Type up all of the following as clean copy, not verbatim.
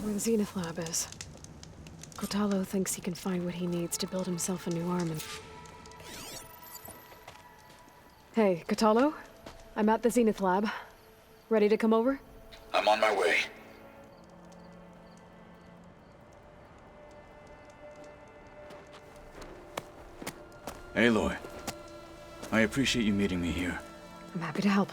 where the Zenith lab is. Kotalo thinks he can find what he needs to build himself a new arm and... Hey, Kotalo? I'm at the Zenith lab. Ready to come over? I'm on my way. Aloy, I appreciate you meeting me here. I'm happy to help.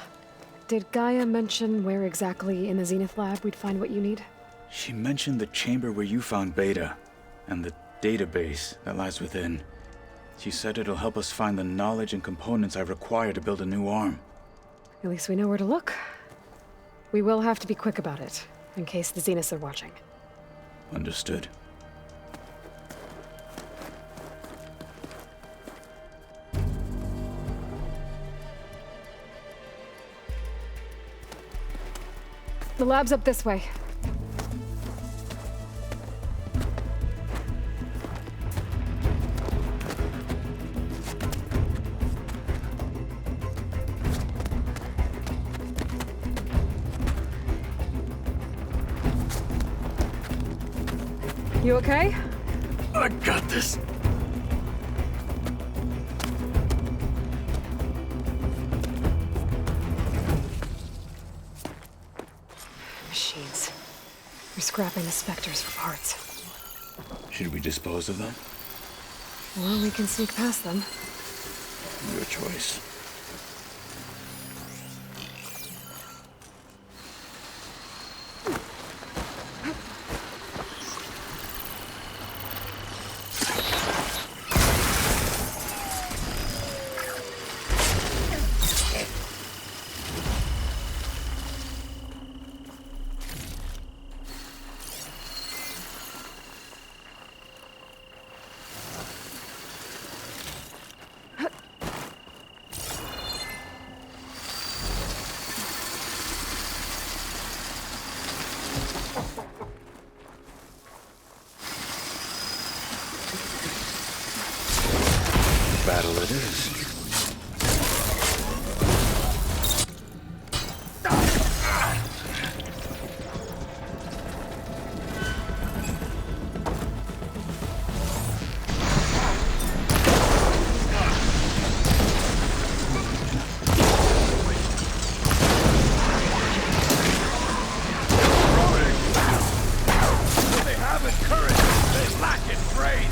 Did Gaia mention where exactly in the Zenith lab we'd find what you need? She mentioned the chamber where you found Beta, and the database that lies within. She said it'll help us find the knowledge and components I require to build a new arm. At least we know where to look. We will have to be quick about it, in case the Zeniths are watching. Understood. The lab's up this way. You okay? I got this. Machines. We're scrapping the Spectres for parts. Should we dispose of them? Well, we can sneak past them. Your choice. Battle it is. They haven't courage, they lack in brains.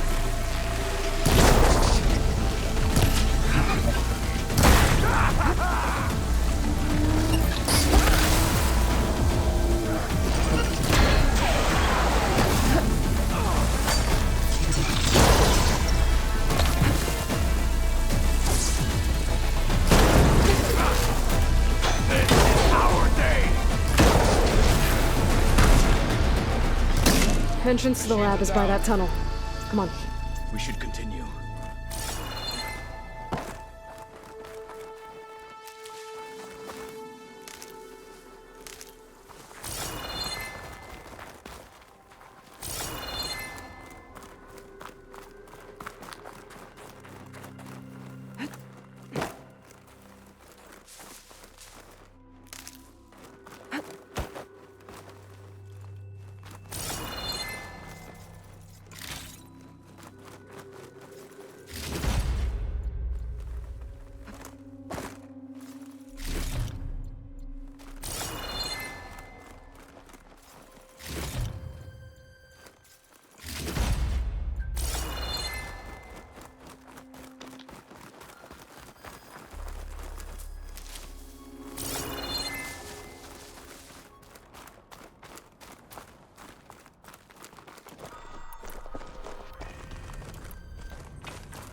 Entrance to the lab is by that tunnel. Come on. We should continue.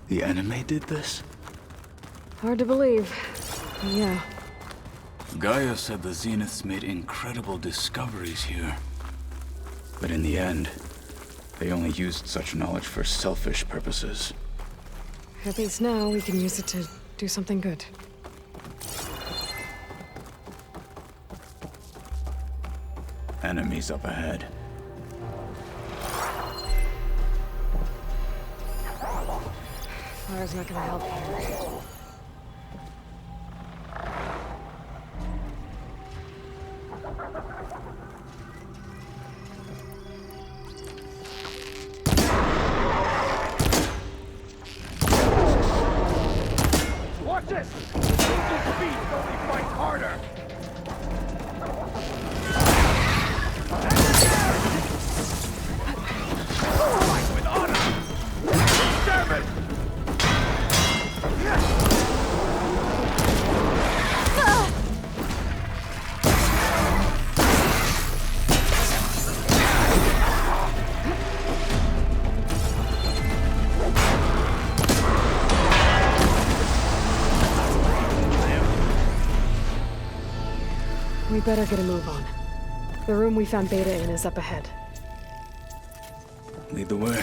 The enemy did this? Hard to believe. But yeah. Gaia said the Zeniths made incredible discoveries here. But in the end, they only used such knowledge for selfish purposes. At least now we can use it to do something good. Enemies up ahead. Fire's not gonna help here. We better get a move on. The room we found Beta in is up ahead. Lead the way.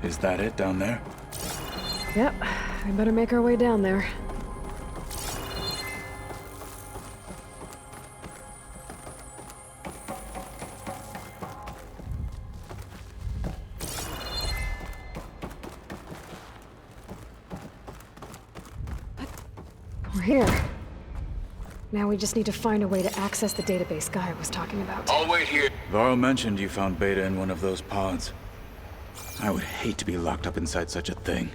Is that it down there? Yep, we better make our way down there. We're here. Now we just need to find a way to access the database Gaia was talking about. I'll wait here. Varl mentioned you found Beta in one of those pods. I would hate to be locked up inside such a thing.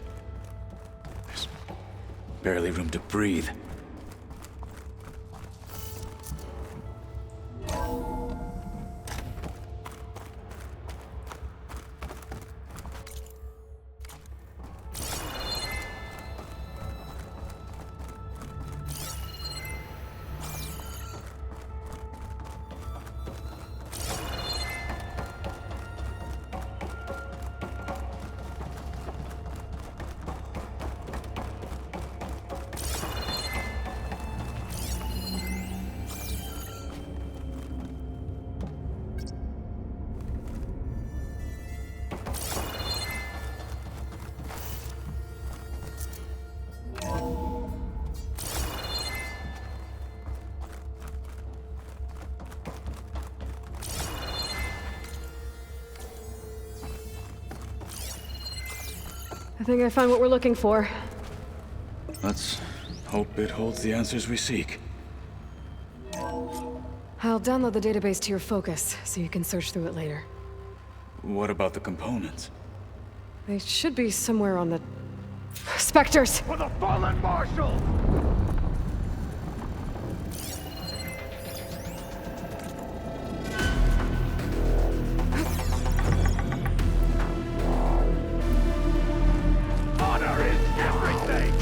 There's barely room to breathe. I think I found what we're looking for. Let's hope it holds the answers we seek. I'll download the database to your Focus, so you can search through it later. What about the components? They should be somewhere on the... Spectres! For the fallen marshal! Honor is everything!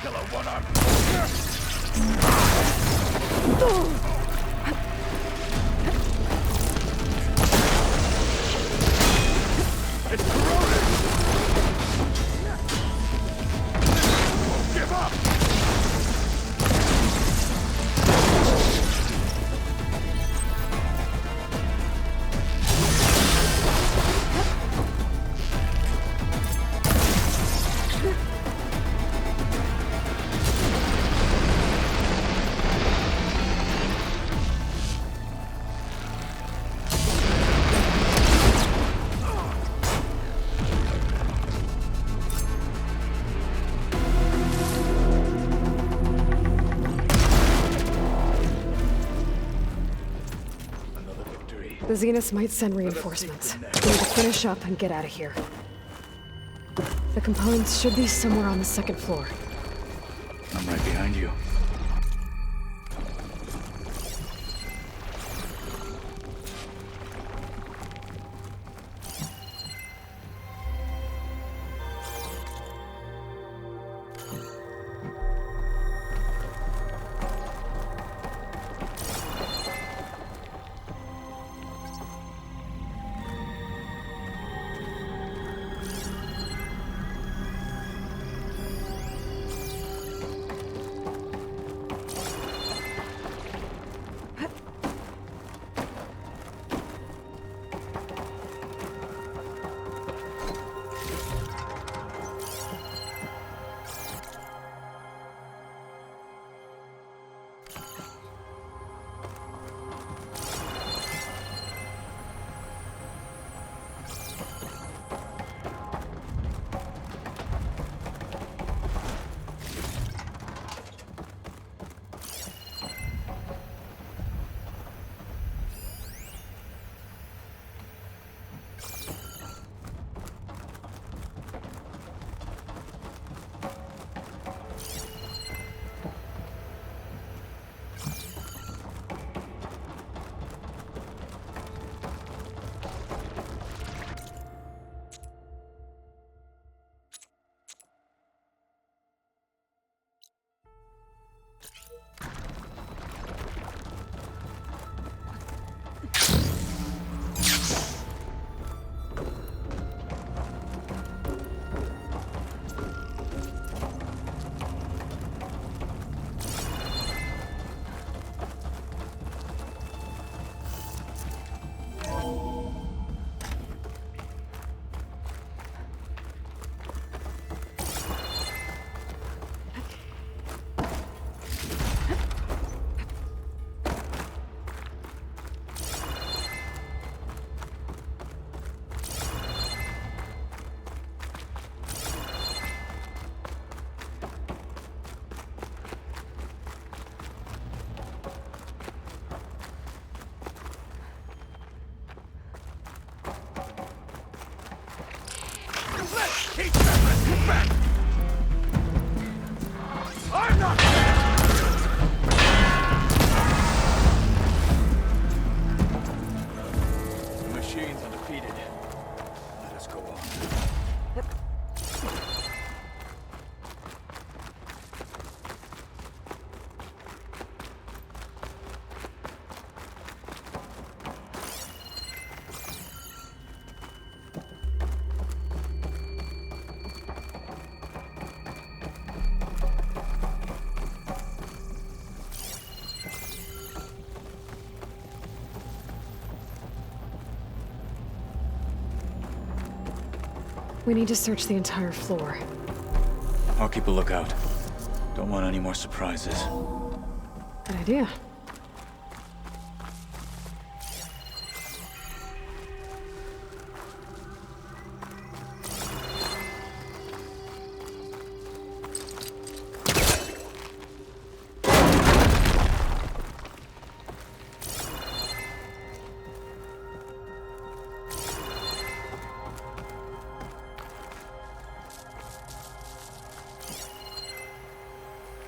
Kill a one-armed soldier! It's corroded! Won't give up! The Zeniths might send reinforcements. We need to finish up and get out of here. The components should be somewhere on the second floor. I'm right behind you. Keep back! I'm not The machine's undefeated. Let us go on. We need to search the entire floor. I'll keep a lookout. Don't want any more surprises. Good idea.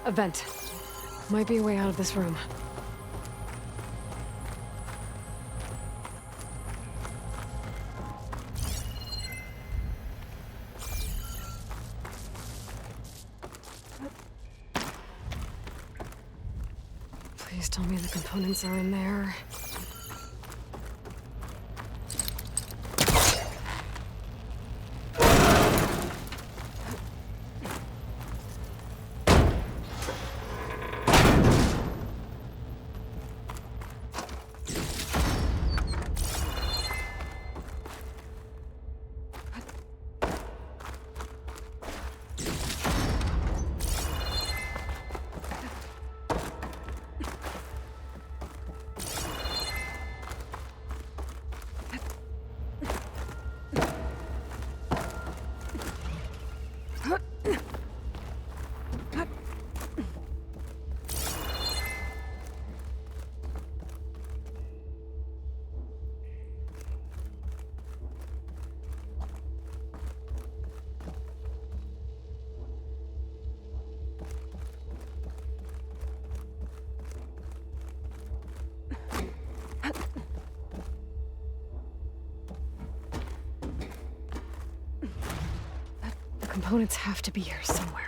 A vent. Might be a way out of this room. Please tell me the components are in there. Components have to be here somewhere.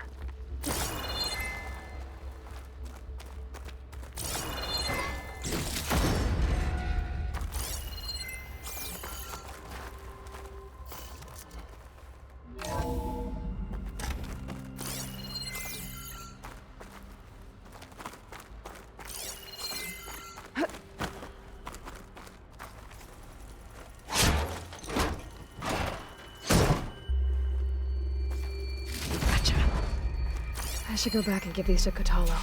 I should go back and give these to Kotalo.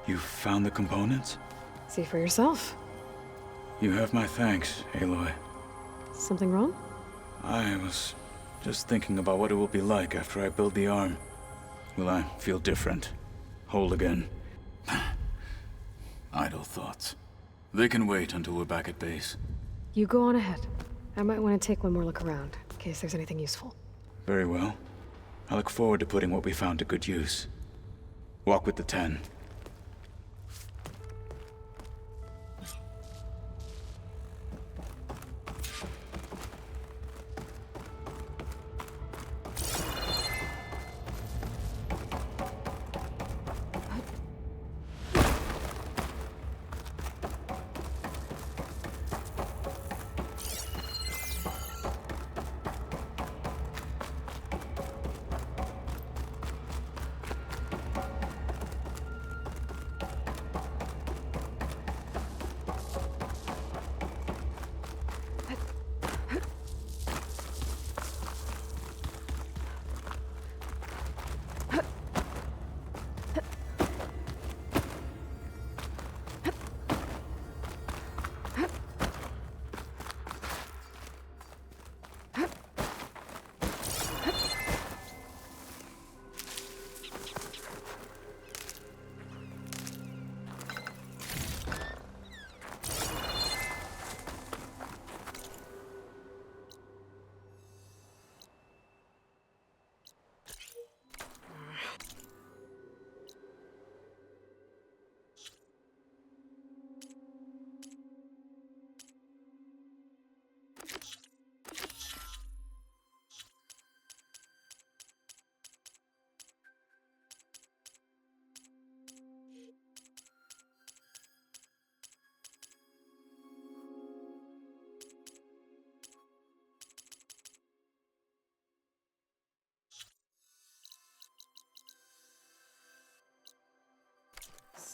You found the components? See for yourself. You have my thanks, Aloy. Something wrong? I was just thinking about what it will be like after I build the arm. Will I feel different? Whole again? Idle thoughts. They can wait until we're back at base. You go on ahead. I might want to take one more look around, in case there's anything useful. Very well. I look forward to putting what we found to good use. Walk with the 10.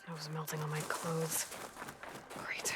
Snow's melting on my clothes. Great.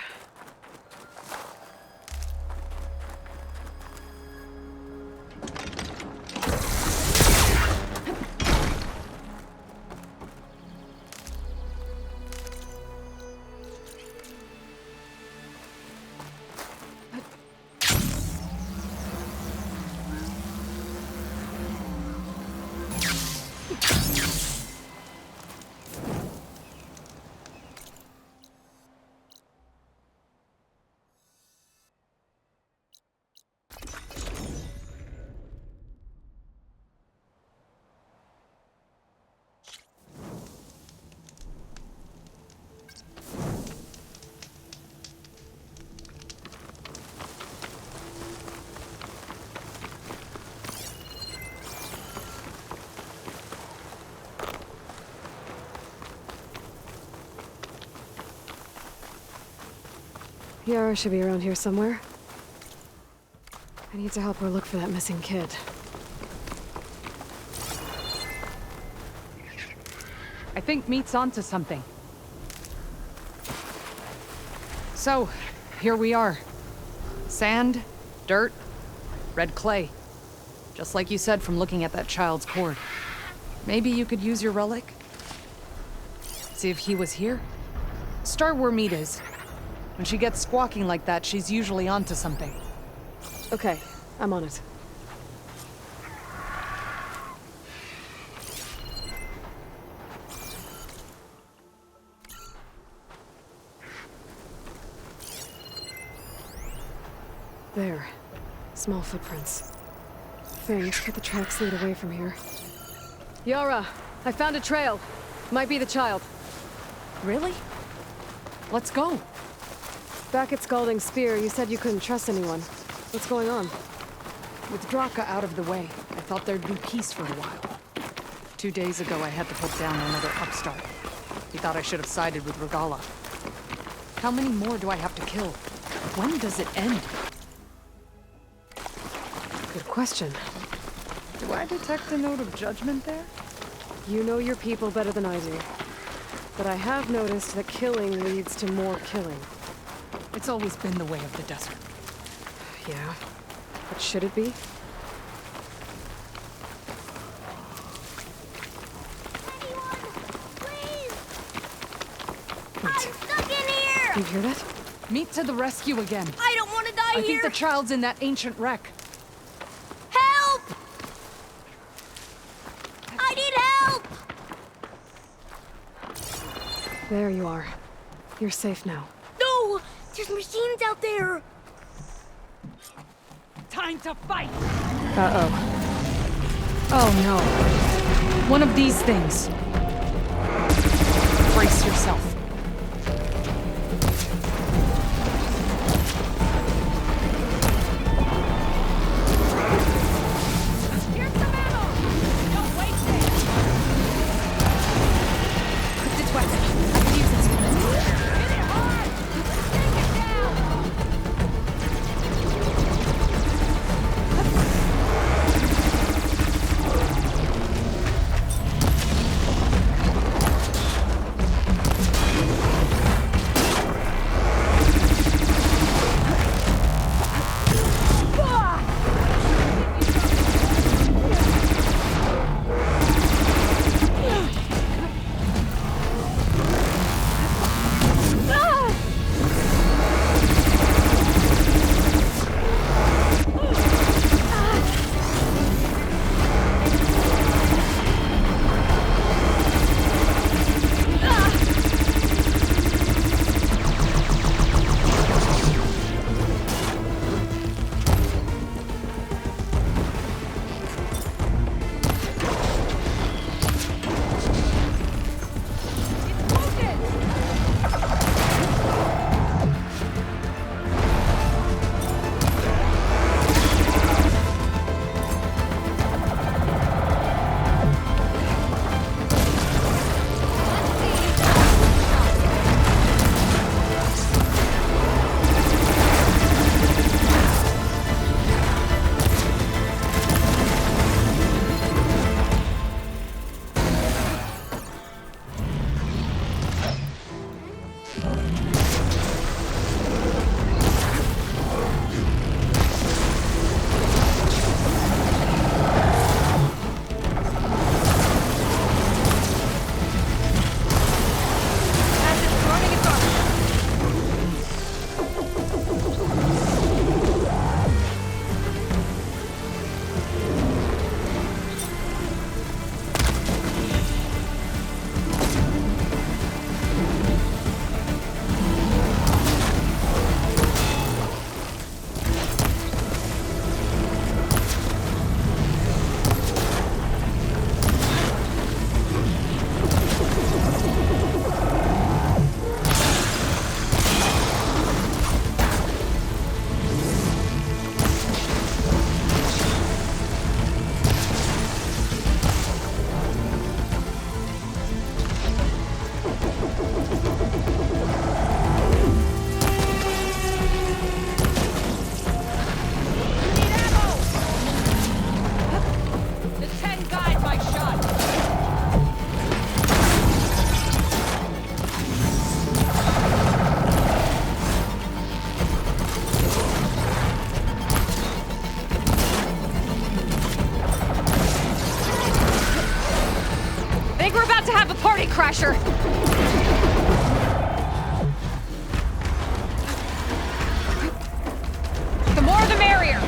Yara should be around here somewhere. I need to help her look for that missing kid. I think Meat's onto something. So, here we are. Sand, dirt, red clay. Just like you said from looking at that child's cord. Maybe you could use your relic? See if he was here? Start where Meat is. When she gets squawking like that, she's usually onto something. Okay, I'm on it. There. Small footprints. Thanks, but the tracks lead away from here. Yara! I found a trail! Might be the child. Really? Let's go. Back at Scalding Spear, you said you couldn't trust anyone. What's going on? With Draka out of the way, I thought there'd be peace for a while. 2 days ago, I had to put down another upstart. He thought I should have sided with Regala. How many more do I have to kill? When does it end? Good question. Do I detect a note of judgment there? You know your people better than I do. But I have noticed that killing leads to more killing. It's always been the way of the desert. Yeah. But should it be? Wait. Stuck in here! You hear that? Meat to the rescue again. I don't want to die I here! think the child's in that ancient wreck. Help! I need help! There you are. You're safe now. No! There's machines out there! Time to fight! Uh-oh. Oh no. One of these things. Brace yourself. Here's some ammo! Don't waste it! Put this weapon. I can use this. Hit it hard! Take it down! Thrasher! The more the merrier!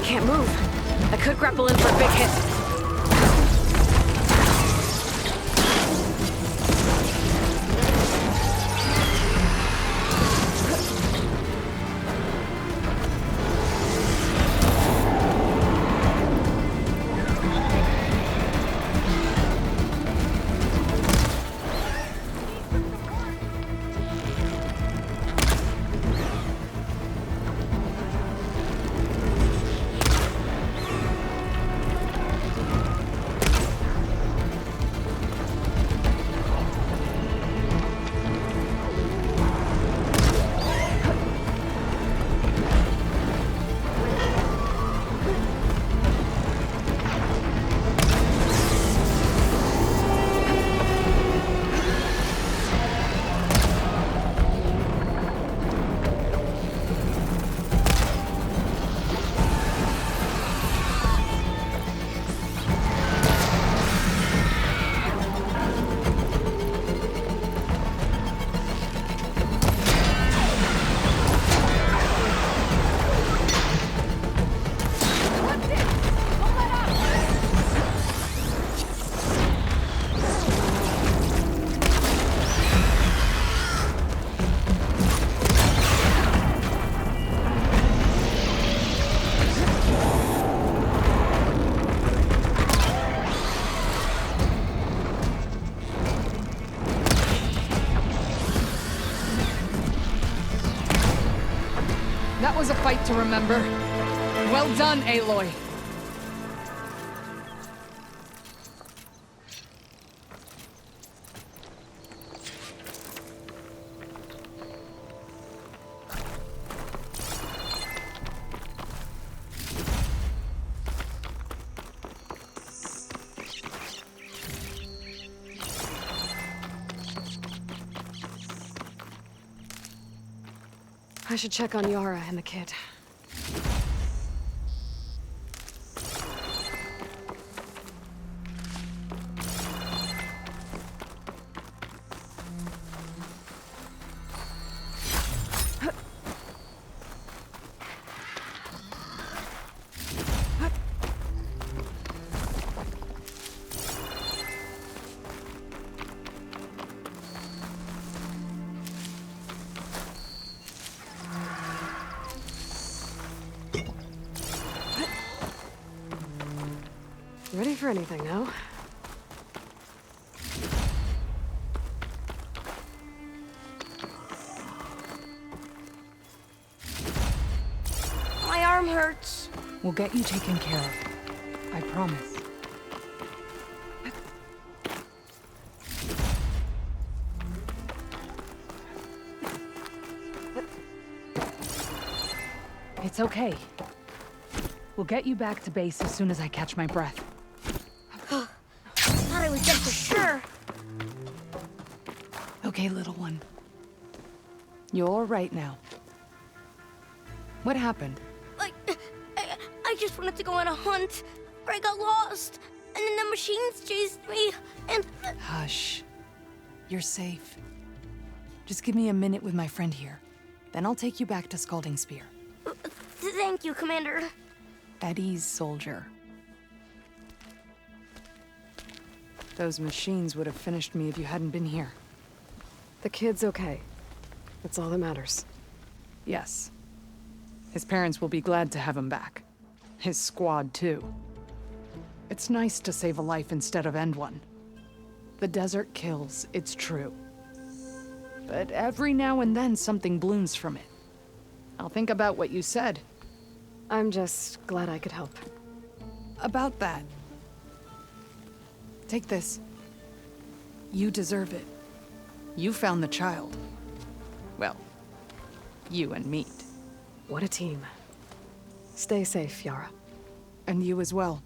Can't move. I could grapple in for a big hit. was a fight to remember. Well done, Aloy. I should check on Yara and the kid. Ready for anything now? My arm hurts. We'll get you taken care of. I promise. It's okay. We'll get you back to base as soon as I catch my breath. Thought I was dead for sure. Okay, little one. You're all right now. What happened? I just wanted to go on a hunt, but I got lost, and then the machines chased me, and... Hush. You're safe. Just give me a minute with my friend here. Then I'll take you back to Scalding Spear. Thank you, Commander. At ease, soldier. Those machines would have finished me if you hadn't been here. The kid's okay. That's all that matters. Yes. His parents will be glad to have him back. His squad, too. It's nice to save a life instead of end one. The desert kills, it's true. But every now and then something blooms from it. I'll think about what you said. I'm just glad I could help. About that. Take this. You deserve it. You found the child. Well, you and Meat. What a team. Stay safe, Yara. And you as well.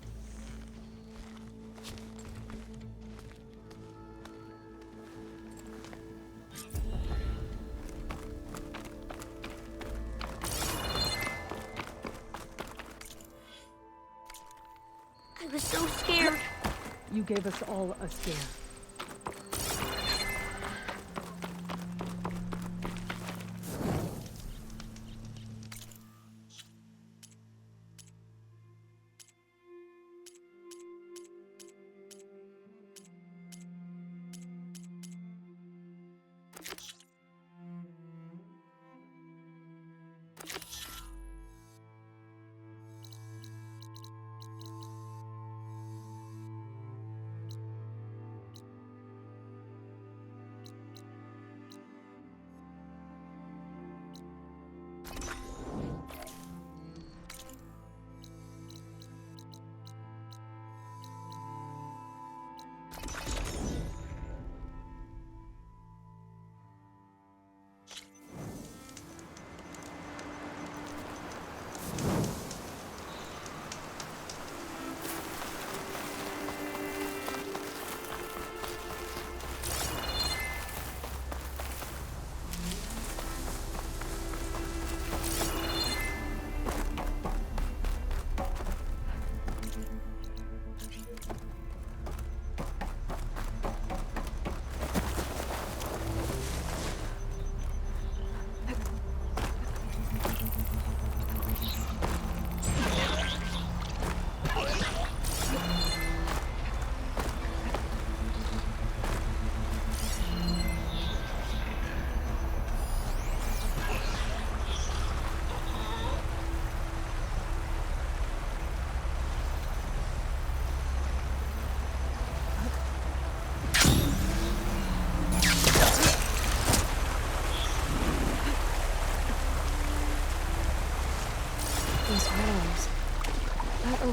I was so scared. You gave us all a scare.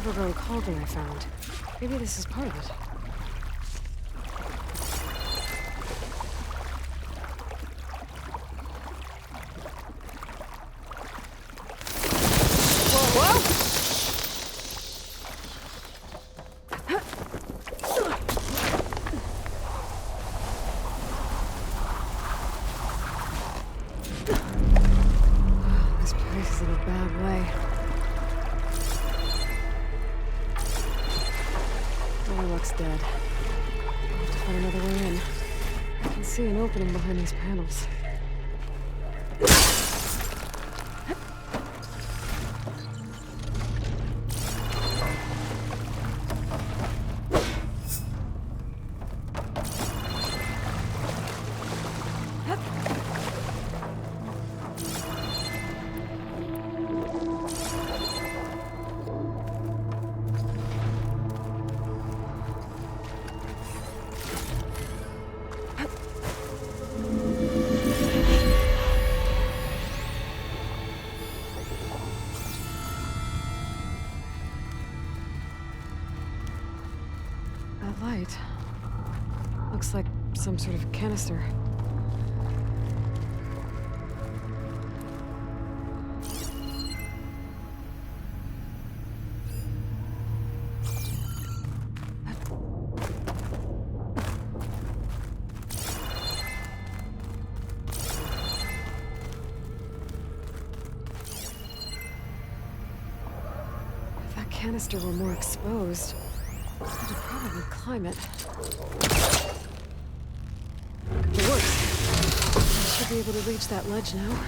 overgrown cauldron I found. Maybe this is part of it. This place is in a bad way. Looks dead. I'll have to find another way in. I can see an opening behind these panels. That light looks like some sort of canister. If that canister were more exposed, I could probably climb it. It works. I should be able to reach that ledge now.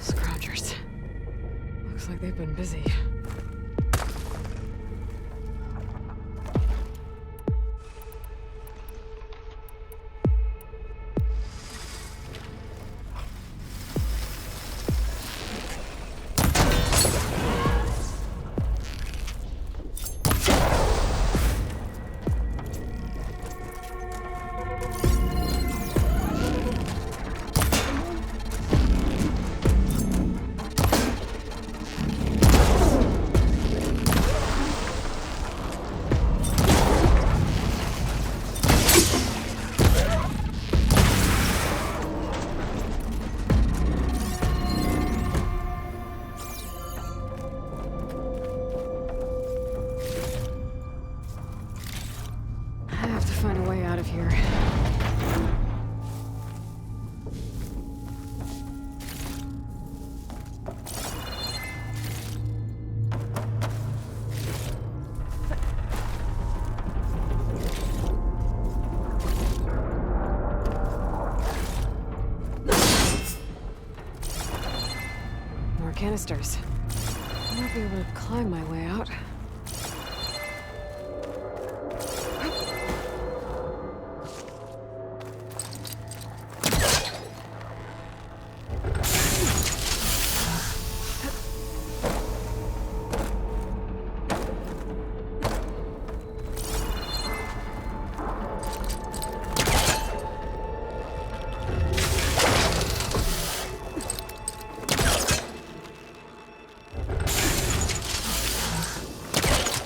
Scroungers. Looks like they've been busy. I have to find a way out of here. More canisters. I might be able to climb my way out.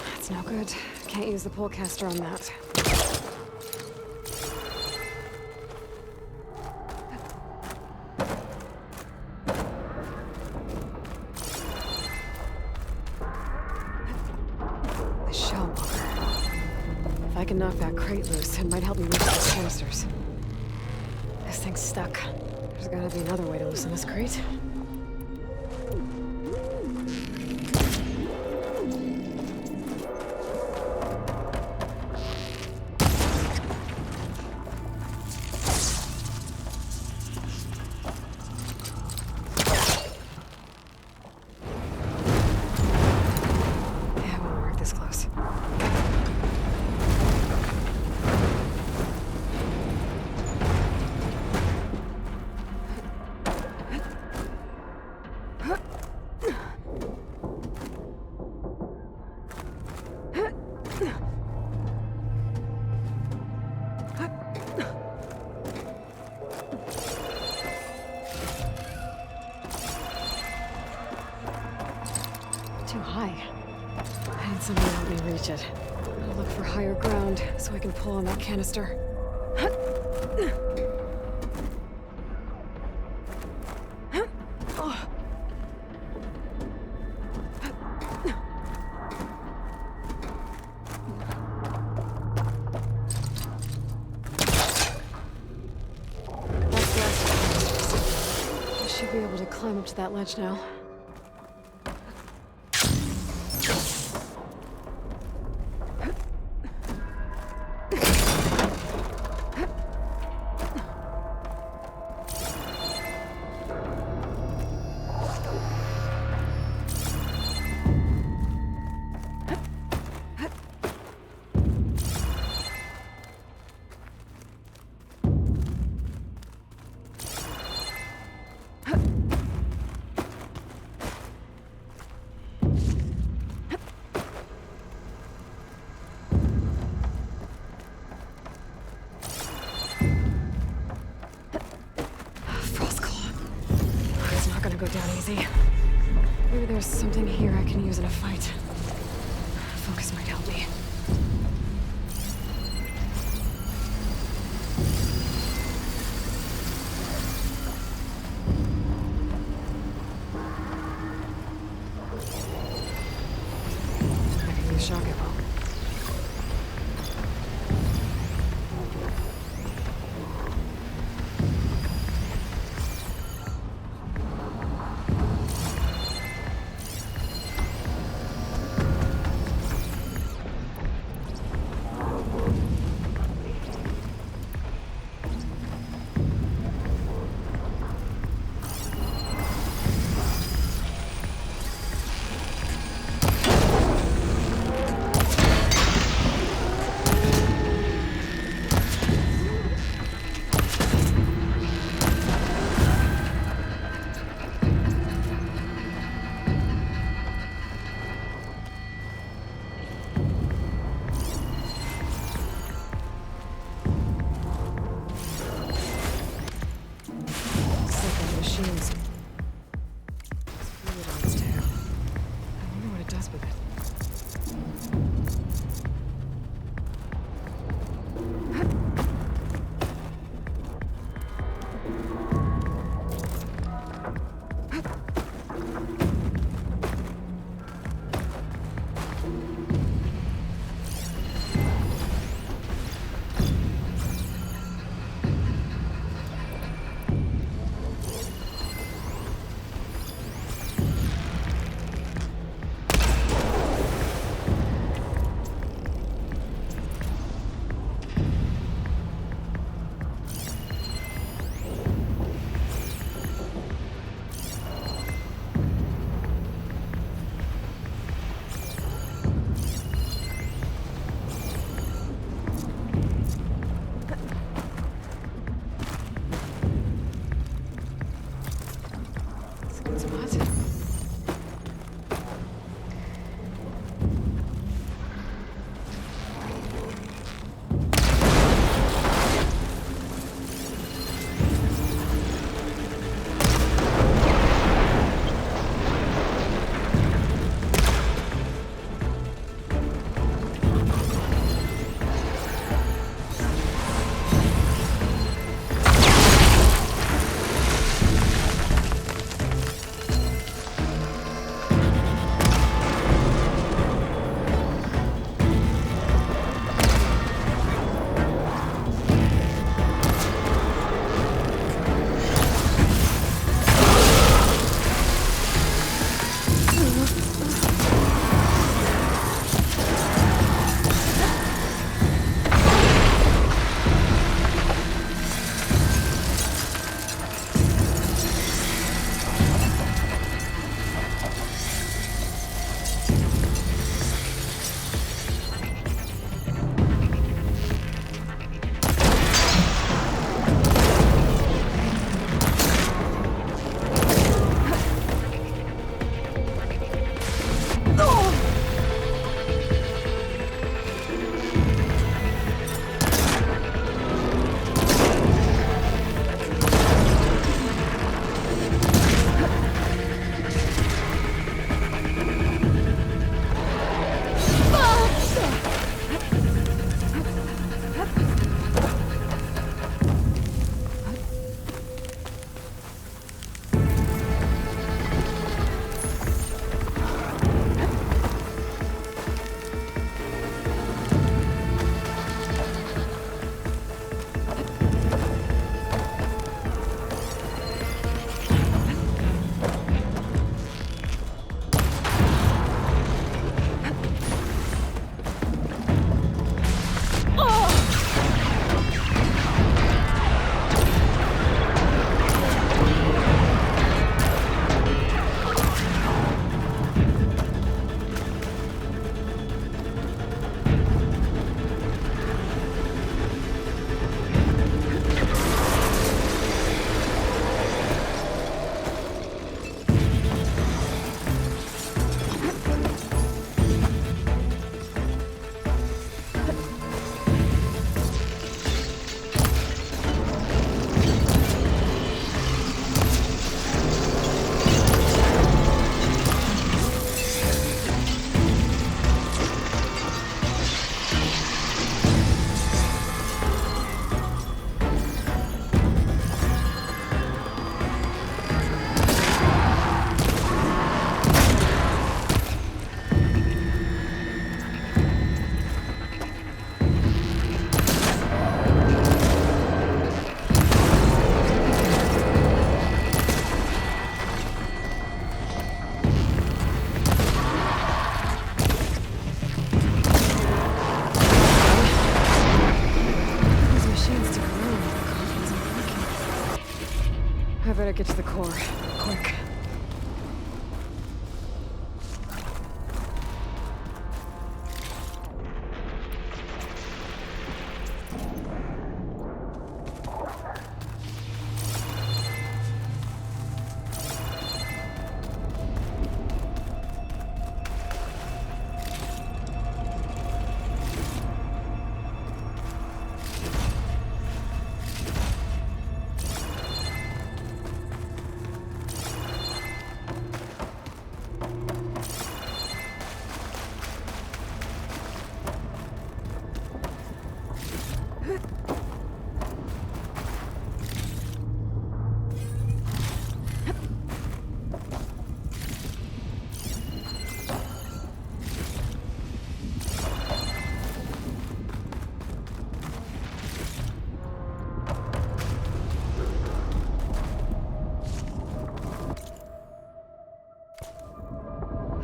That's no good. Can't use the pullcaster on that. The shell walker. If I can knock that crate loose, it might help me reach those canisters. This thing's stuck. There's gotta be another way to loosen this crate. reach it. I'll look for higher ground so I can pull on that canister. I should be able to climb up to that ledge now. Go down easy. Maybe there's something here I can use in a fight. Focus might help me. I can use shock ammo. better get to the core. Quick.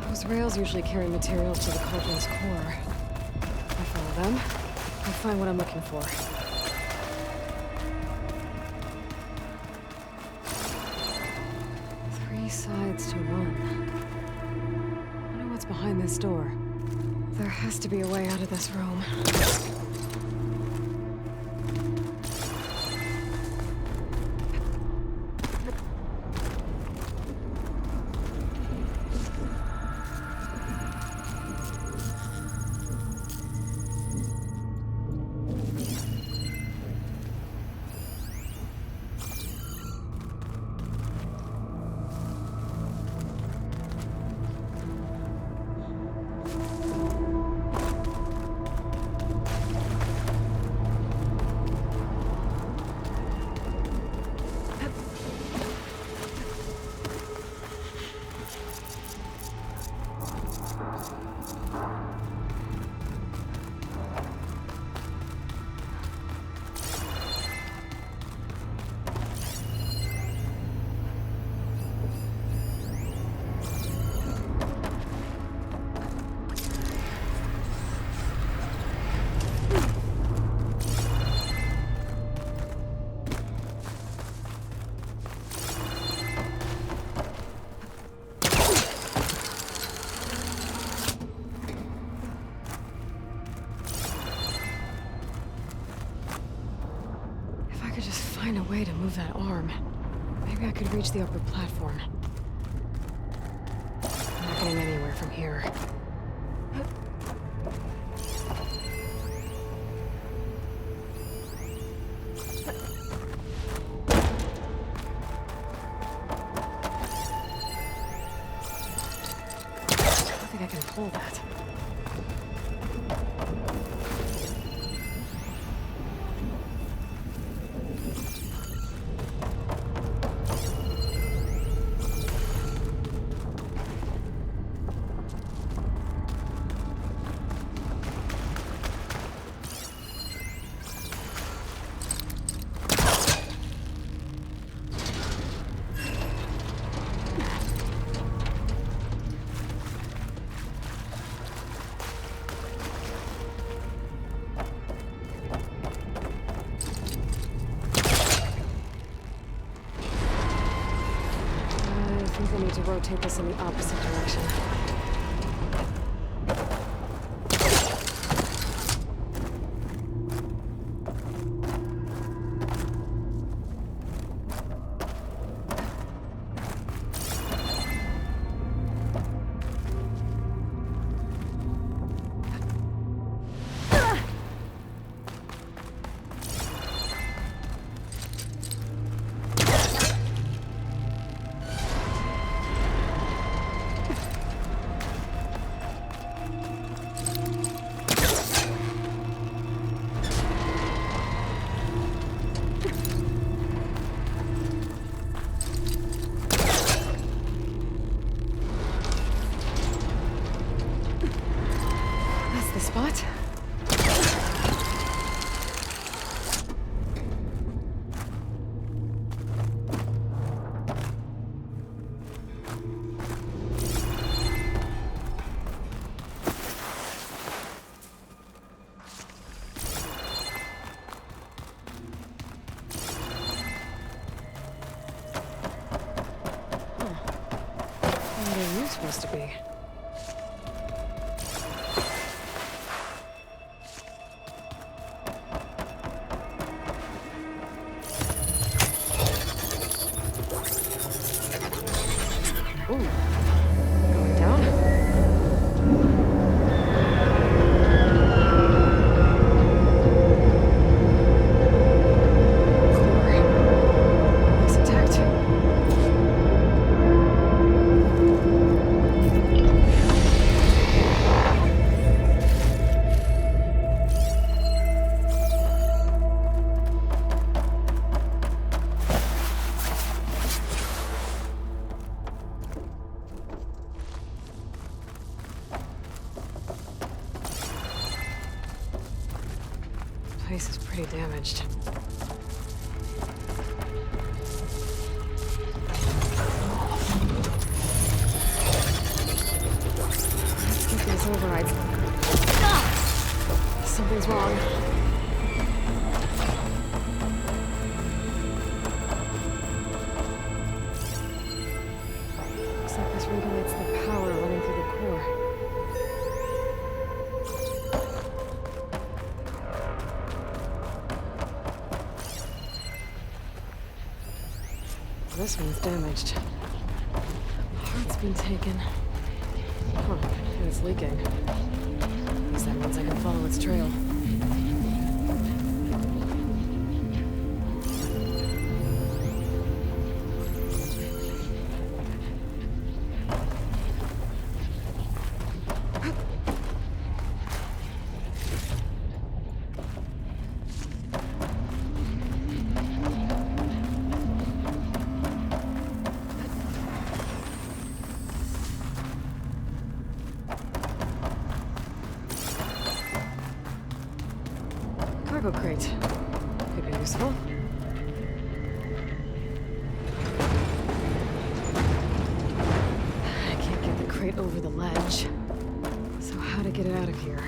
Those rails usually carry materials to the cauldron's core. If I follow them, I'll find what I'm looking for. 3 sides to one. I wonder what's behind this door. There has to be a way out of this room. Find a way to move that arm. Maybe I could reach the upper platform. I'm not getting anywhere from here. I don't think I can pull that. I think I need to rotate this in the opposite direction. you supposed to be? Ooh. Going down? Core. Looks intact. Place is pretty damaged. Let's get these overrides. Something's wrong. Looks like this regulates the power running through the core. This one's damaged. Heart's been taken. Huh, and it's leaking. At least that means I can follow its trail. Cargo crate. Could be useful. I can't get the crate over the ledge. So how to get it out of here?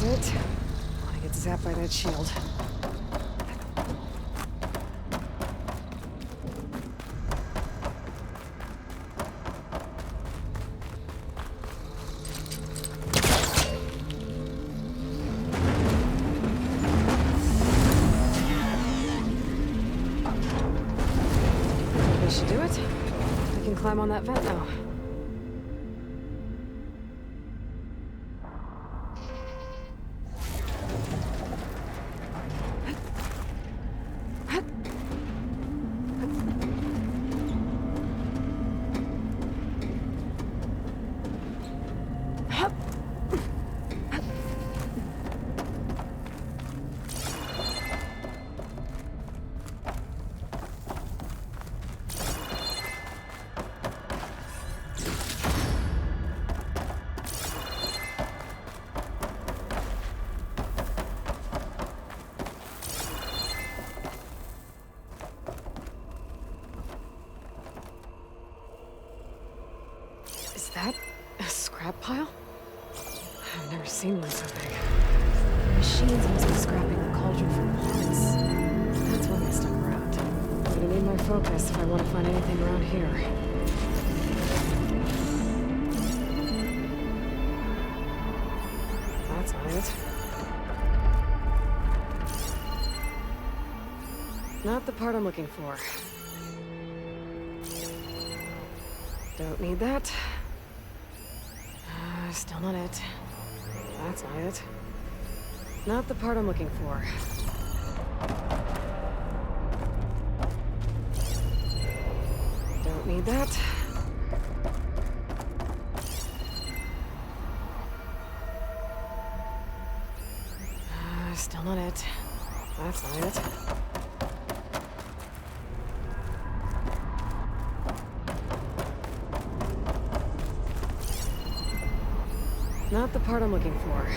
Want to get zapped by that shield. This should do it. I can climb on that vent now. Is that a scrap pile? I've never seen one so big. Machines must be scrapping the cauldron from parts. That's why they stuck around. I'm gonna need my focus if I want to find anything around here. it. Not the part I'm looking for. Don't need that. Still not it. That's not it. Not the part I'm looking for. Don't need that. Still not it. That's not it. Not the part I'm looking for.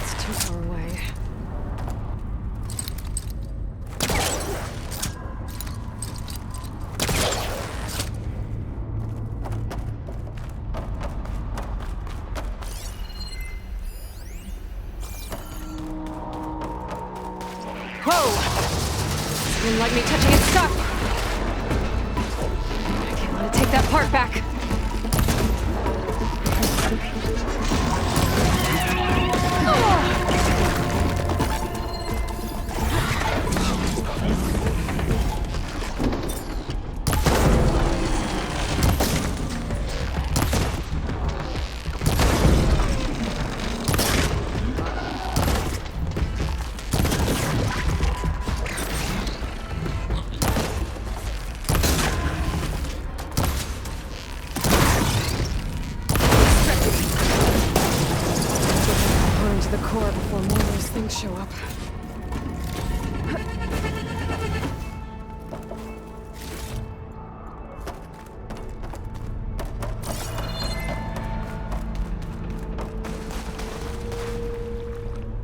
It's too far away. Whoa! Didn't like me touching its stuff! I can't let it take that part back. Burn to the core before more of those things show up.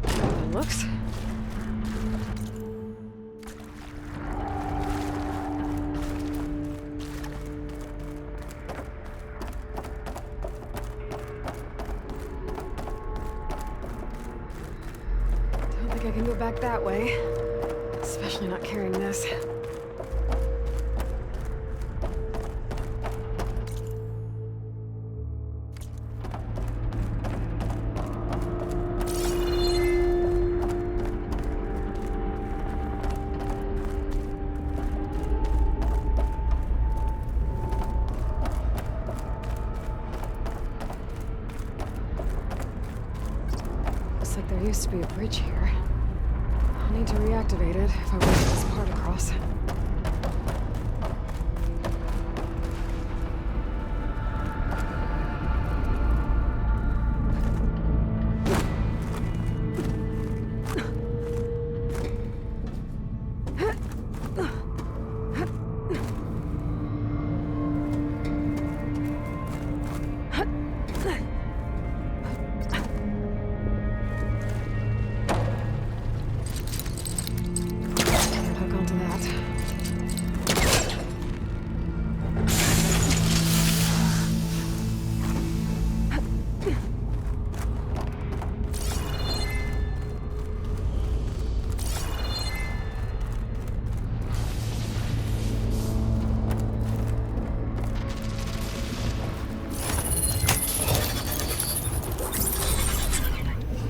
That looks. Don't think I can go back that way. Especially not carrying this. Looks like there used to be a bridge here. I'll need to reactivate it if I want to get this part across. Hook onto that.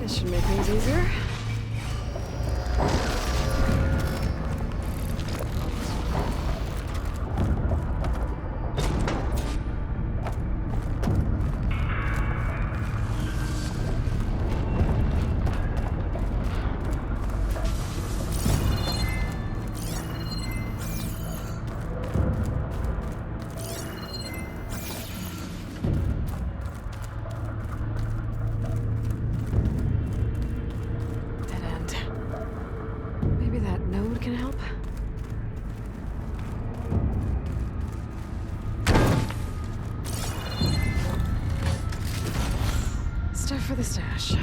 This should make things easier. Dead end. Maybe that node can help? Stuff for the stash.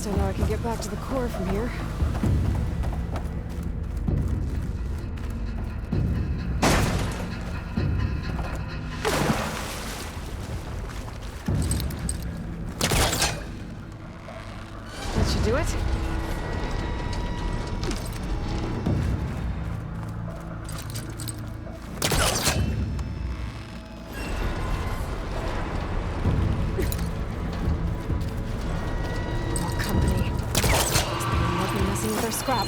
least I know I can get back to the core from here. That should do it. Scrap.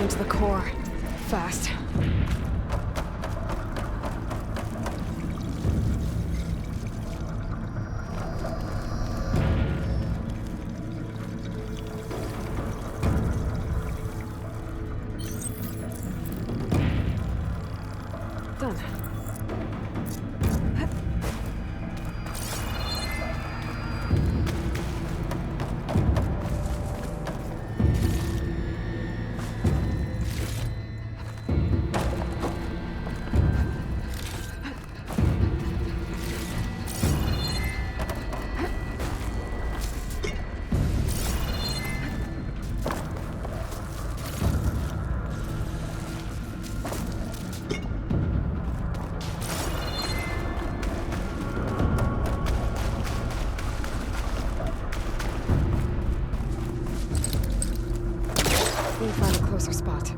To the core. Fast. Done. We'll find a closer spot.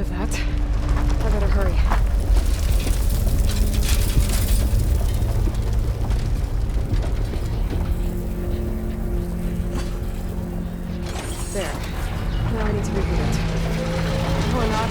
sound of that. I better hurry. There. Now I need to reboot it. Or not.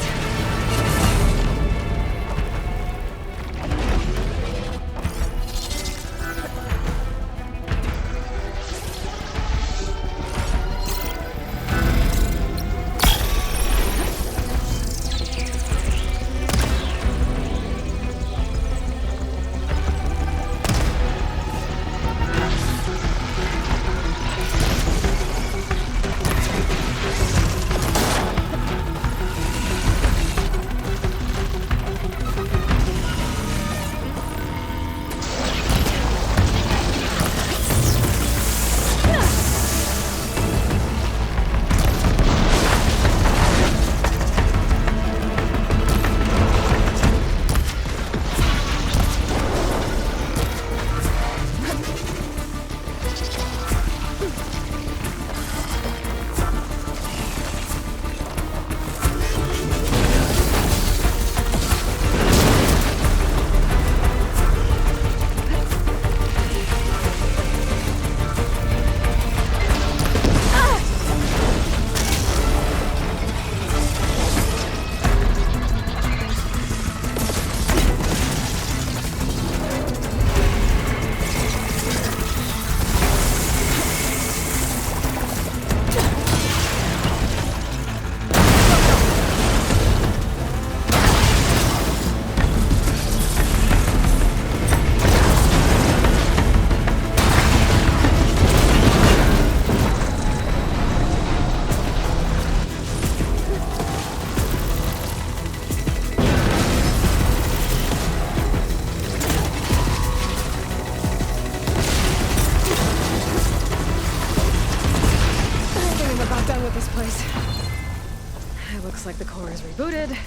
Looks like the core is rebooted,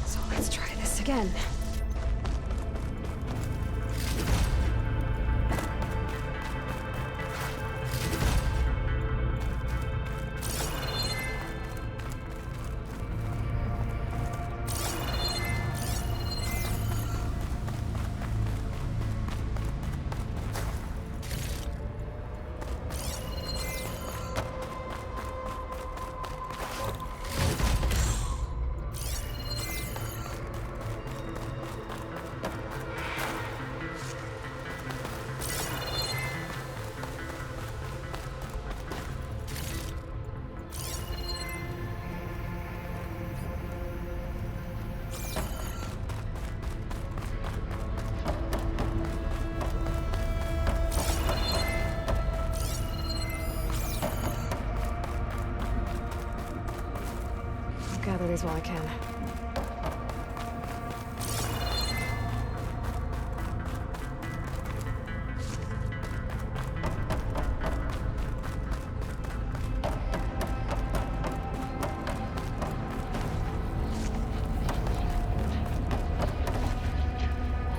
so let's try this again. Gather these while I can.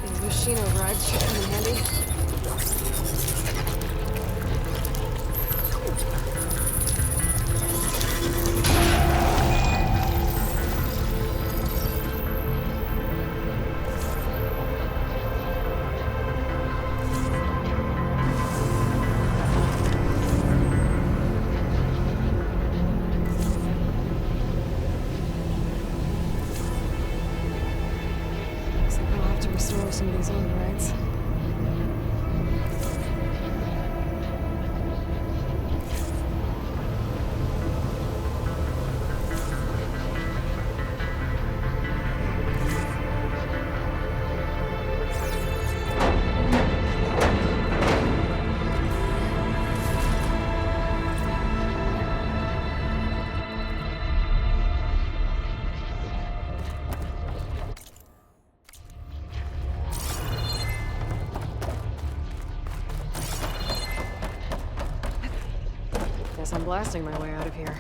These machine overrides should come in handy. Restore some of these overrides. Guess I'm blasting my way out of here.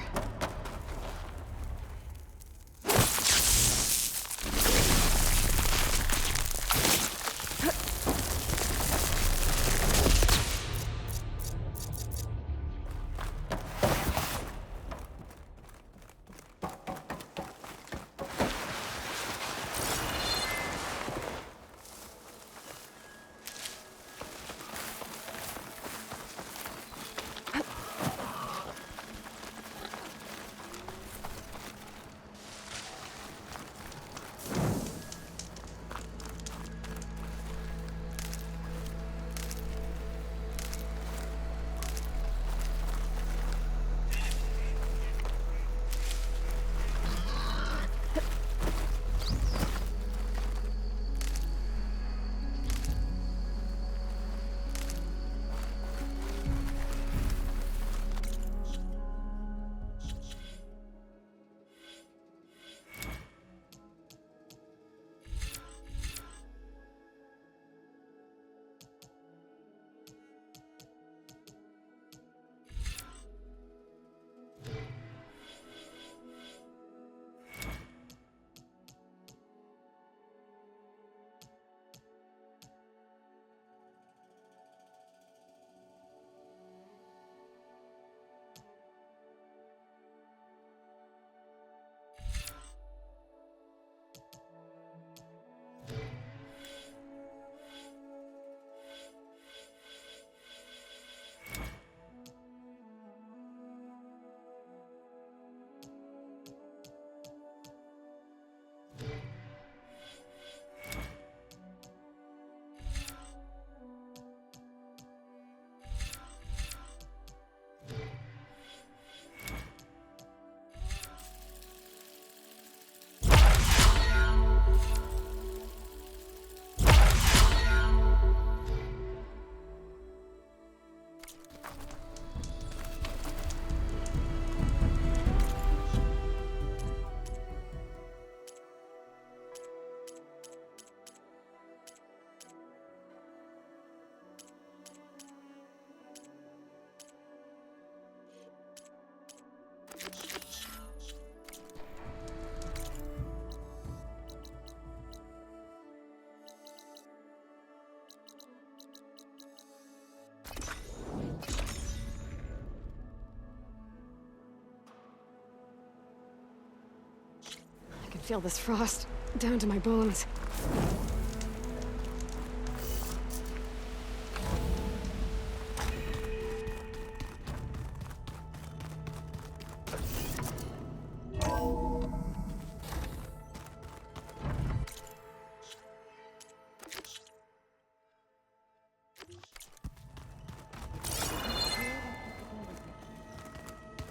feel this frost down to my bones.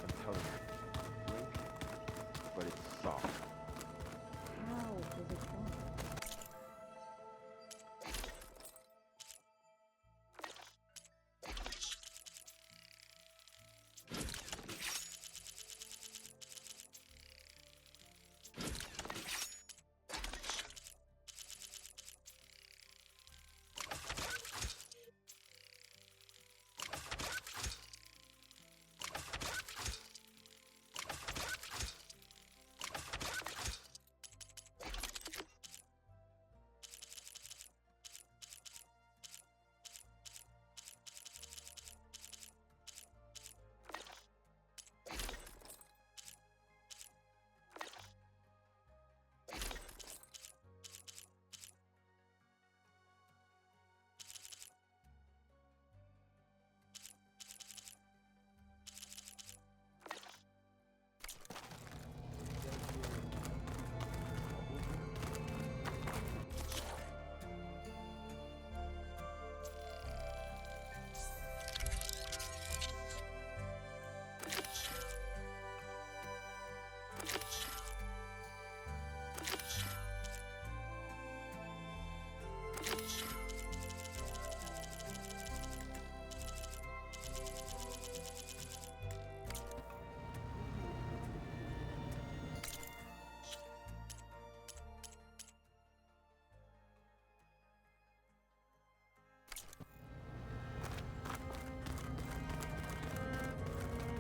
I'm telling you. Blink, but it's soft.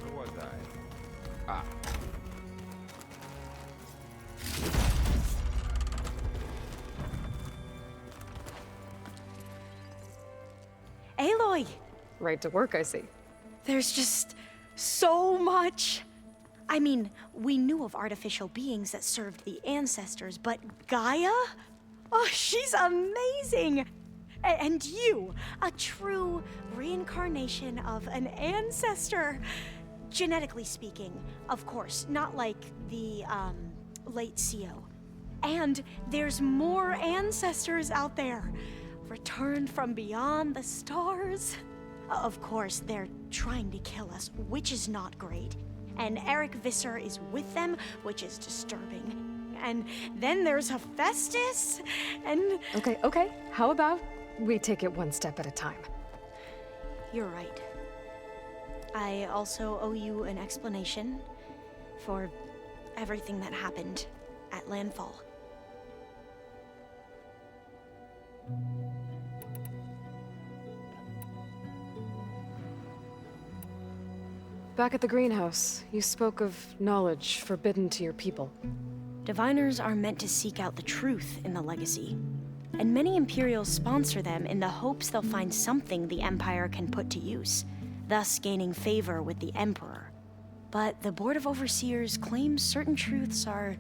Where was I? Ah. Aloy! Right to work, I see. There's just so much. I mean, we knew of artificial beings that served the ancestors, but Gaia? Oh, she's amazing! And you, a true reincarnation of an ancestor. Genetically speaking, of course, not like the, late CO. And there's more ancestors out there, returned from beyond the stars. Of course, they're trying to kill us, which is not great. And Eric Visser is with them, which is disturbing. And then there's Hephaestus, and... Okay. How about we take it one step at a time? You're right. I also owe you an explanation for everything that happened at Landfall. Back at the greenhouse, you spoke of knowledge forbidden to your people. Diviners are meant to seek out the truth in the legacy, and many Imperials sponsor them in the hopes they'll find something the Empire can put to use, thus gaining favor with the Emperor. But the Board of Overseers claims certain truths are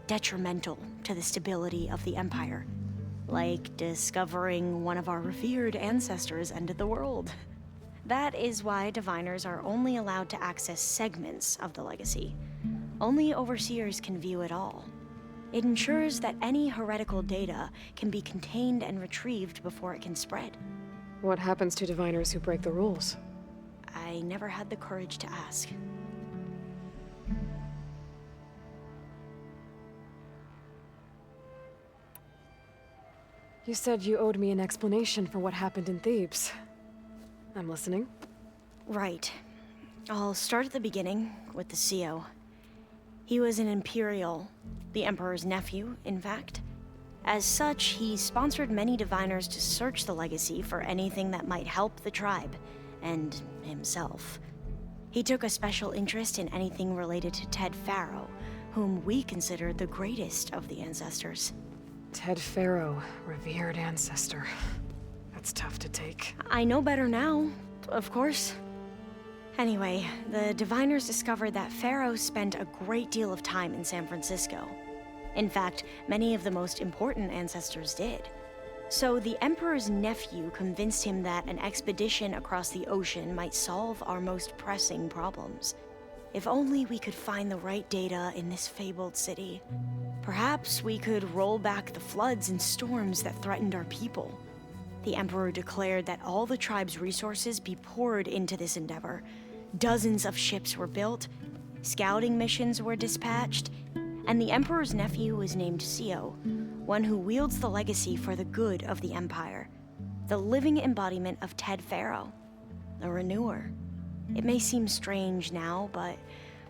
detrimental to the stability of the Empire, like discovering one of our revered ancestors ended the world. That is why Diviners are only allowed to access segments of the legacy. Only Overseers can view it all. It ensures that any heretical data can be contained and retrieved before it can spread. What happens to Diviners who break the rules? I never had the courage to ask. You said you owed me an explanation for what happened in Thebes. I'm listening. Right. I'll start at the beginning, with the CO. He was an Imperial, the Emperor's nephew, in fact. As such, he sponsored many Diviners to search the legacy for anything that might help the tribe, and himself. He took a special interest in anything related to Ted Faro, whom we consider the greatest of the ancestors. Ted Faro, revered ancestor. That's tough to take. I know better now, of course. Anyway, the Diviners discovered that Faro spent a great deal of time in San Francisco. In fact, many of the most important ancestors did. So the Emperor's nephew convinced him that an expedition across the ocean might solve our most pressing problems. If only we could find the right data in this fabled city. Perhaps we could roll back the floods and storms that threatened our people. The Emperor declared that all the tribe's resources be poured into this endeavor. Dozens of ships were built, scouting missions were dispatched, and the Emperor's nephew was named Sio, one who wields the legacy for the good of the Empire. The living embodiment of Ted Faro, a renewer. It may seem strange now, but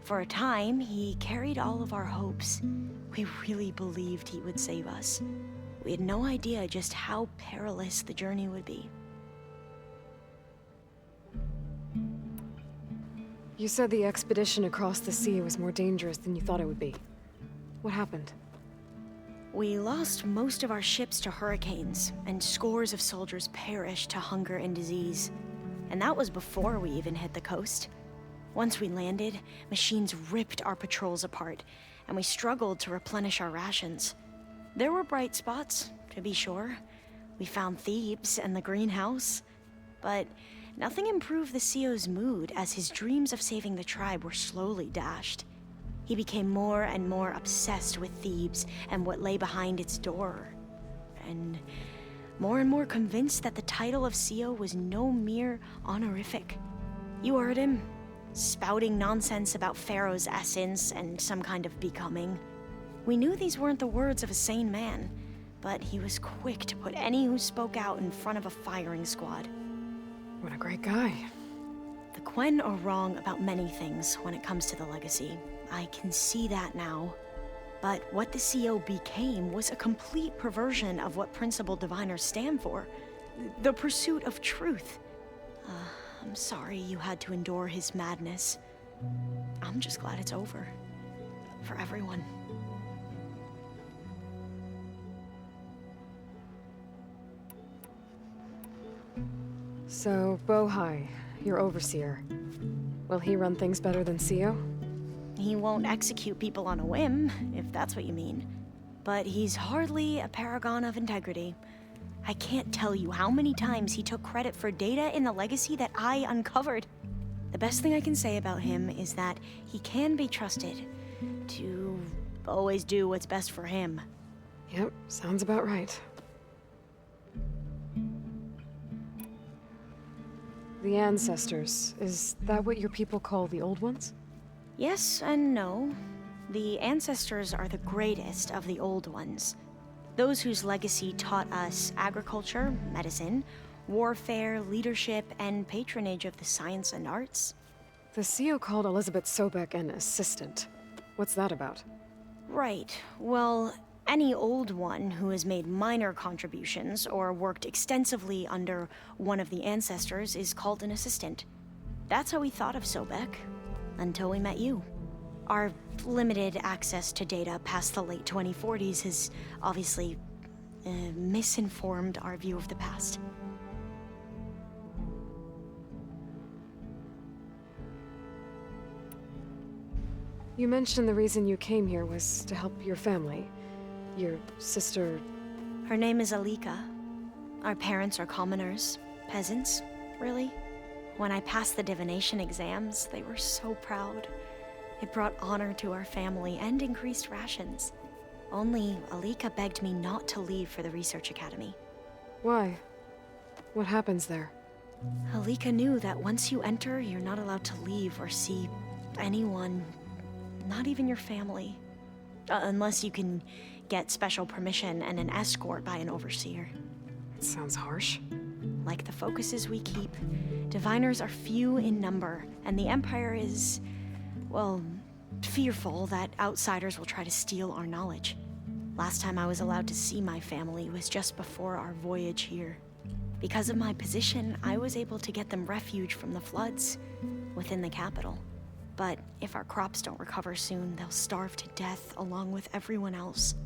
for a time, he carried all of our hopes. We really believed he would save us. We had no idea just how perilous the journey would be. You said the expedition across the sea was more dangerous than you thought it would be. What happened? We lost most of our ships to hurricanes, and scores of soldiers perished to hunger and disease. And that was before we even hit the coast. Once we landed, machines ripped our patrols apart, and we struggled to replenish our rations. There were bright spots, to be sure. We found Thebes and the greenhouse, but nothing improved the CEO's mood as his dreams of saving the tribe were slowly dashed. He became more and more obsessed with Thebes and what lay behind its door, and more convinced that the title of CEO was no mere honorific. You heard him, spouting nonsense about Pharaoh's essence and some kind of becoming. We knew these weren't the words of a sane man, but he was quick to put any who spoke out in front of a firing squad. What a great guy. The Quen are wrong about many things when it comes to the legacy. I can see that now. But what the CO became was a complete perversion of what principled diviners stand for. The pursuit of truth. I'm sorry you had to endure his madness. I'm just glad it's over. For everyone. So, Bohai, your overseer. Will he run things better than CEO? He won't execute people on a whim, if that's what you mean. But he's hardly a paragon of integrity. I can't tell you how many times he took credit for data in the legacy that I uncovered. The best thing I can say about him is that he can be trusted to always do what's best for him. Yep, sounds about right. The ancestors, is that what your people call the old ones? Yes and no. The ancestors are the greatest of the old ones. Those whose legacy taught us agriculture, medicine, warfare, leadership, and patronage of the science and arts. The CEO called Elizabeth Sobek an assistant. What's that about? Right. Well, any old one who has made minor contributions or worked extensively under one of the ancestors is called an assistant. That's how we thought of Sobek. Until we met you. Our limited access to data past the late 2040s has obviously misinformed our view of the past. You mentioned the reason you came here was to help your family. Your sister... Her name is Alika. Our parents are commoners, peasants, really. When I passed the divination exams, they were so proud. It brought honor to our family and increased rations. Only Alika begged me not to leave for the research academy. Why? What happens there? Alika knew that once you enter, you're not allowed to leave or see anyone, not even your family. Unless you can get special permission and an escort by an overseer. It sounds harsh. Like the focuses we keep, diviners are few in number, and the Empire is, well, fearful that outsiders will try to steal our knowledge. Last time I was allowed to see my family was just before our voyage here. Because of my position, I was able to get them refuge from the floods within the capital. But if our crops don't recover soon, they'll starve to death along with everyone else.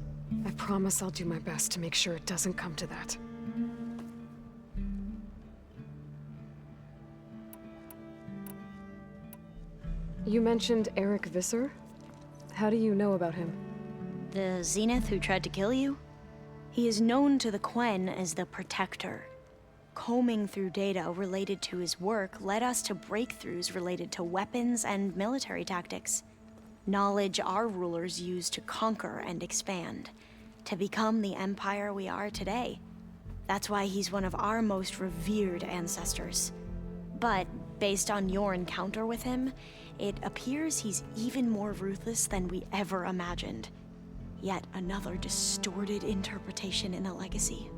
I promise I'll do my best to make sure it doesn't come to that. You mentioned Eric Visser? How do you know about him? The Zenith who tried to kill you? He is known to the Quen as the Protector. Combing through data related to his work led us to breakthroughs related to weapons and military tactics. Knowledge our rulers used to conquer and expand, to become the empire we are today. That's why he's one of our most revered ancestors. But based on your encounter with him, it appears he's even more ruthless than we ever imagined. Yet another distorted interpretation in the legacy.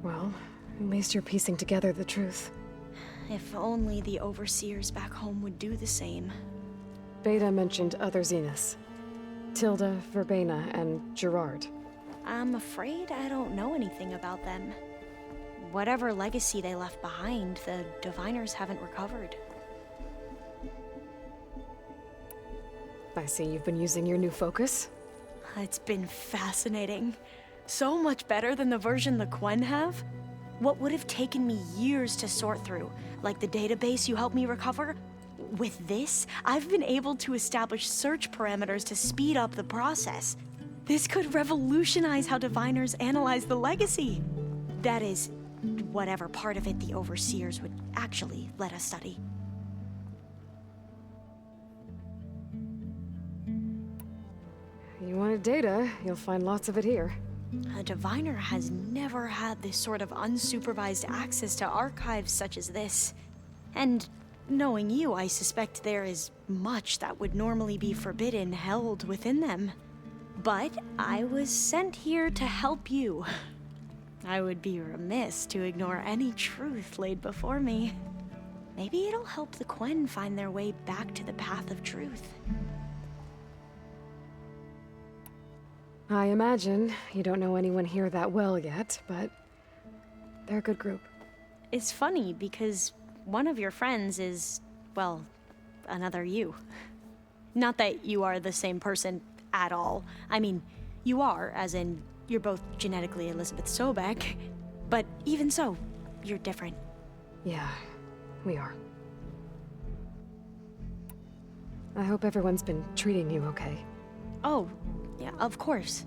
Well, at least you're piecing together the truth. If only the overseers back home would do the same. Beta mentioned other Zeniths. Tilda, Verbena, and Gerard. I'm afraid I don't know anything about them. Whatever legacy they left behind, the Diviners haven't recovered. I see you've been using your new focus. It's been fascinating. So much better than the version the Quen have. What would have taken me years to sort through, like the database you helped me recover, with this, I've been able to establish search parameters to speed up the process. This could revolutionize how Diviners analyze the legacy. That is, whatever part of it the Overseers would actually let us study. You wanted data, you'll find lots of it here. A Diviner has never had this sort of unsupervised access to archives such as this. And knowing you, I suspect there is much that would normally be forbidden held within them. But I was sent here to help you. I would be remiss to ignore any truth laid before me. Maybe it'll help the Quen find their way back to the path of truth. I imagine you don't know anyone here that well yet, but they're a good group. It's funny because one of your friends is, well, another you. Not that you are the same person at all. I mean, you are, as in, you're both genetically Elizabeth Sobek, but even so, you're different. Yeah, we are. I hope everyone's been treating you okay. Oh, yeah, of course.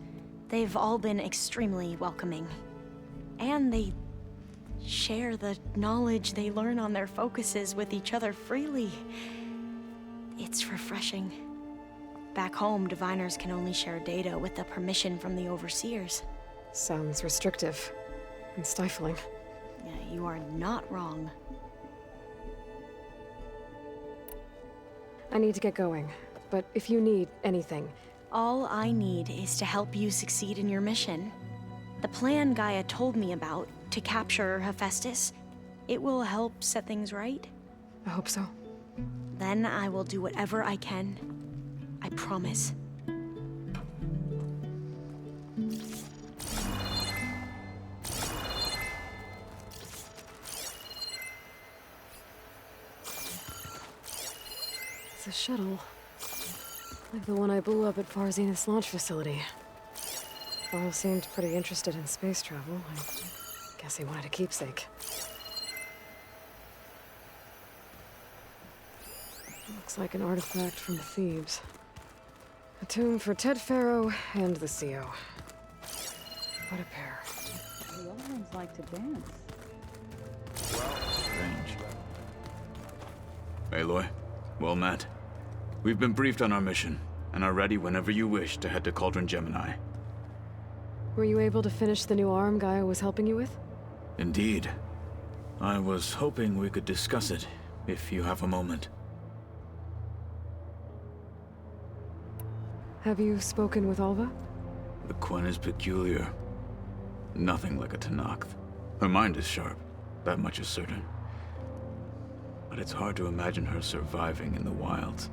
They've all been extremely welcoming. And they share the knowledge they learn on their focuses with each other freely. It's refreshing. Back home, Diviners can only share data with the permission from the Overseers. Sounds restrictive and stifling. Yeah, you are not wrong. I need to get going, but if you need anything, All I need is to help you succeed in your mission. The plan Gaia told me about, to capture Hephaestus, it will help set things right. I hope so. Then I will do whatever I can. I promise. It's a shuttle. Like the one I blew up at Far Zenith's launch facility. Carl seemed pretty interested in space travel. I guess he wanted a keepsake. Looks like an artifact from Thebes. A tomb for Ted Pharaoh and the CO. What a pair. The old ones like to dance. Strange. Aloy, well met. We've been briefed on our mission, and are ready whenever you wish to head to Cauldron Gemini. Were you able to finish the new arm Gaia was helping you with? Indeed. I was hoping we could discuss it, if you have a moment. Have you spoken with Alva? The Quen is peculiar. Nothing like a Tenakth. Her mind is sharp, that much is certain. But it's hard to imagine her surviving in the wilds.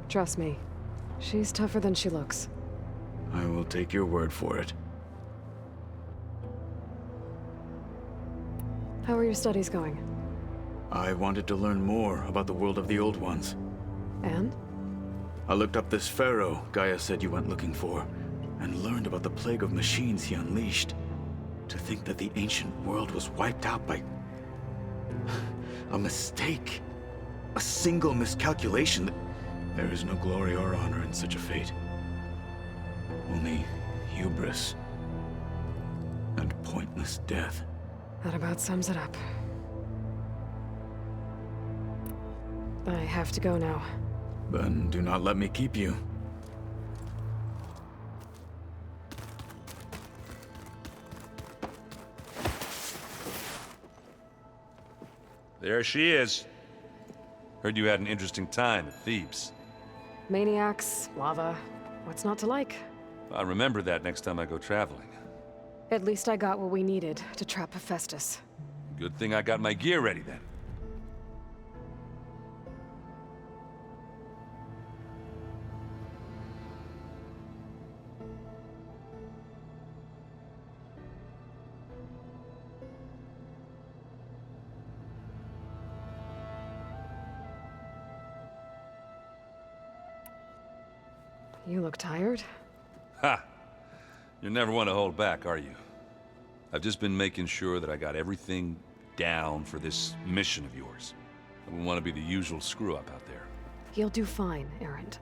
Trust me, she's tougher than she looks. I will take your word for it. How are your studies going? I wanted to learn more about the world of the Old Ones. And? I looked up this pharaoh Gaia said you went looking for, and learned about the plague of machines he unleashed. To think that the ancient world was wiped out by a mistake. A single miscalculation. There is no glory or honor in such a fate. Only hubris, and pointless death. That about sums it up. I have to go now. Then do not let me keep you. There she is. Heard you had an interesting time at Thebes. Maniacs, lava, what's not to like? I'll remember that next time I go traveling. At least I got what we needed to trap Hephaestus. Good thing I got my gear ready then. You look tired. Ha! You never want to hold back, are you? I've just been making sure that I got everything down for this mission of yours. I wouldn't want to be the usual screw-up out there. You'll do fine, Errand.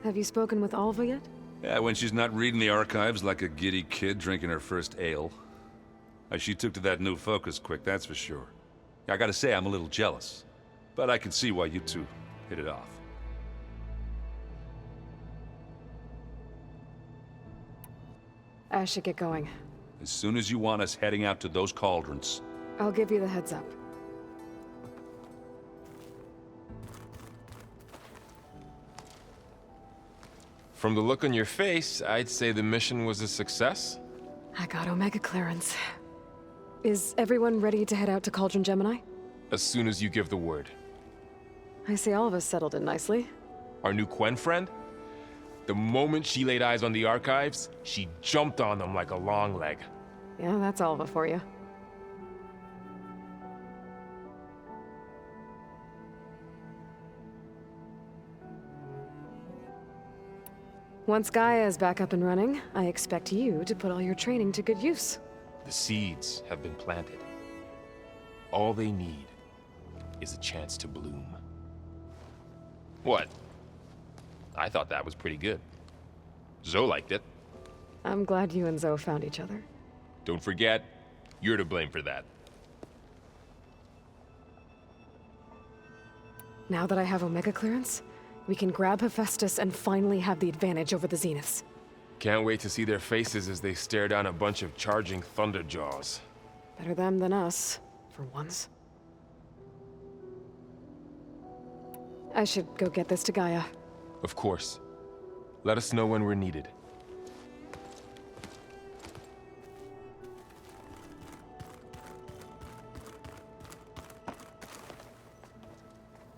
Have you spoken with Alva yet? Yeah, when she's not reading the archives like a giddy kid drinking her first ale. She took to that new focus quick, that's for sure. I gotta say, I'm a little jealous. But I can see why you two hit it off. I should get going. As soon as you want us heading out to those cauldrons. I'll give you the heads up. From the look on your face, I'd say the mission was a success. I got Omega clearance. Is everyone ready to head out to Cauldron Gemini? As soon as you give the word. I see all of us settled in nicely. Our new Quen friend? The moment she laid eyes on the archives, she jumped on them like a long leg. Yeah, that's Alva for you. Once Gaia is back up and running, I expect you to put all your training to good use. The seeds have been planted. All they need is a chance to bloom. What? I thought that was pretty good. Zoe liked it. I'm glad you and Zoe found each other. Don't forget, you're to blame for that. Now that I have Omega clearance, we can grab Hephaestus and finally have the advantage over the Zeniths. Can't wait to see their faces as they stare down a bunch of charging Thunderjaws. Better them than us, for once. I should go get this to Gaia. Of course. Let us know when we're needed.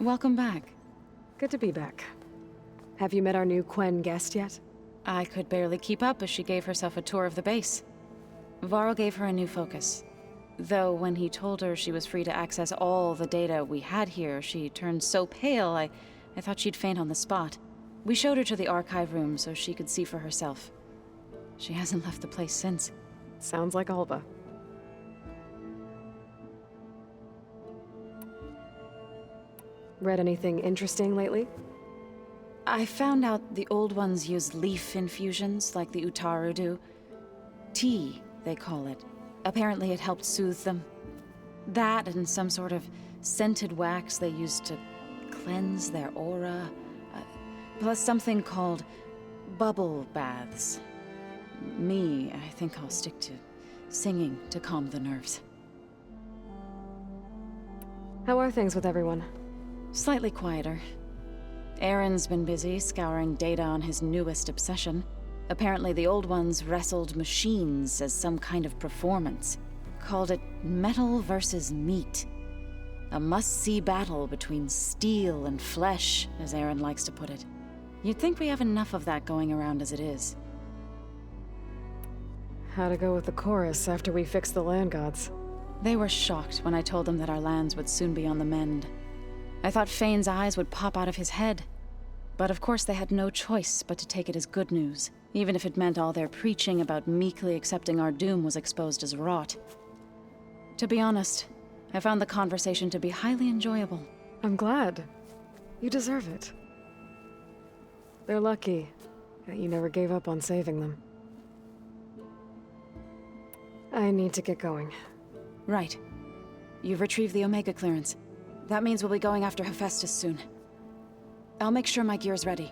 Welcome back. Good to be back. Have you met our new Quen guest yet? I could barely keep up as she gave herself a tour of the base. Varl gave her a new focus. Though when he told her she was free to access all the data we had here, she turned so pale, I thought she'd faint on the spot. We showed her to the archive room so she could see for herself. She hasn't left the place since. Sounds like Alva. Read anything interesting lately? I found out the old ones use leaf infusions like the Utaru do. Tea, they call it. Apparently it helped soothe them. That and some sort of scented wax they used to cleanse their aura. Plus something called bubble baths. I think I'll stick to singing to calm the nerves. How are things with everyone? Slightly quieter. Aaron's been busy scouring data on his newest obsession. Apparently the old ones wrestled machines as some kind of performance. Called it metal versus meat. A must-see battle between steel and flesh, as Aaron likes to put it. You'd think we have enough of that going around as it is. How to go with the chorus after we fix the land gods? They were shocked when I told them that our lands would soon be on the mend. I thought Fane's eyes would pop out of his head. But of course they had no choice but to take it as good news, even if it meant all their preaching about meekly accepting our doom was exposed as rot. To be honest, I found the conversation to be highly enjoyable. I'm glad. You deserve it. They're lucky that you never gave up on saving them. I need to get going. Right. You've retrieved the Omega clearance. That means we'll be going after Hephaestus soon. I'll make sure my gear's ready.